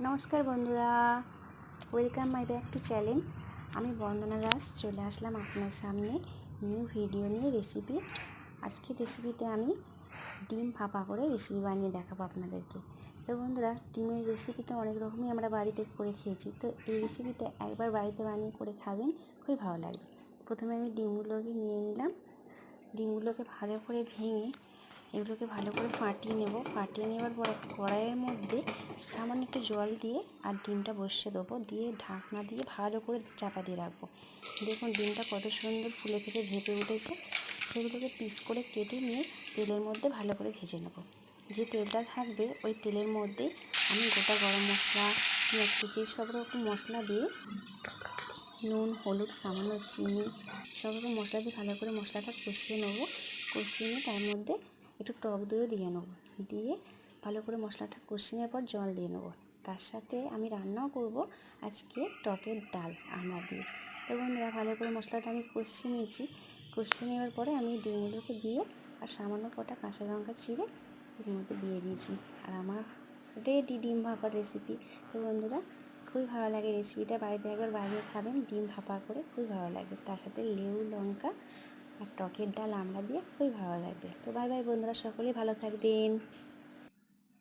নমস্কার বন্ধুরা, welcome my back to channel. আমি বন্দনা দাস চলে আসলাম আপনার সামনে নিউ ভিডিও নিয়ে রেসিপি। আজকে রেসিপিতে আমি ডিম ভাপা করে রেসিপি বানিয়ে দেখাবো আপনাদেরকে। তো বন্ধুরা, ডিমের রেসিপিটা অনেক রকমই আমরা বাড়িতে করে খেয়েছি, তো এই রেসিপিটা একবার বাড়িতে বানিয়ে করে খাবেন, খুবই ভালো লাগবে। প্রথমে আমি ডিমগুলোকে নিয়ে নিলাম। ডিমগুলোকে ভালো করে ভেঙে এগুলোকে ভালো করে ফাটিয়ে নেব। ফাটিয়ে নেওয়ার পর একটা কড়াইয়ের মধ্যে সামান্য একটু জল দিয়ে আর ডিমটা বসিয়ে দেবো, দিয়ে ঢাকনা দিয়ে ভালো করে চাপা দিয়ে রাখবো। দেখুন ডিমটা কত সুন্দর ফুলে থেকে ভেপে উঠেছে। সেগুলোকে পিস করে কেটে নিয়ে তেলের মধ্যে ভালো করে ভেজে নেব। যে তেলটা থাকবে ওই তেলের মধ্যে আমি গোটা গরম মশলা, পেঁয়াজ কুচি, সব রকম মশলা দিয়ে, নুন, হলুদ, সামান্য চিনি, সব রকম মশলা দিয়ে ভালো করে মশলাটা কষিয়ে নেবো। কষিয়ে নিয়ে তার মধ্যে একটু টক দইও দিয়ে নেবো। দিয়ে ভালো করে মশলাটা কষিয়ে নেওয়ার পর জল দিয়ে নেবো। তার সাথে আমি রান্নাও করব আজকে টকের ডাল আমরা দিয়ে। তো বন্ধুরা, ভালো করে মশলাটা আমি কষিয়ে নিয়েছি। কষিয়ে নেওয়ার পরে আমি ডিমগুলোকে দিয়ে আর সামান্য কটা কাঁচা লঙ্কা চিড়ে এর মধ্যে দিয়ে দিয়েছি। আর আমার রেডি ডিম ভাপার রেসিপি। তো বন্ধুরা, খুবই ভালো লাগে রেসিপিটা, বাড়িতে একবার বানিয়ে খাবেন। ডিম ভাপা করে খুবই ভালো লাগবে, তার সাথে লেবু, লঙ্কা আর টকের ডাল আমরা দিয়ে খুবই ভালো লাগবে। তো বাই বাই বন্ধুরা, সকলেই ভালো থাকবেন।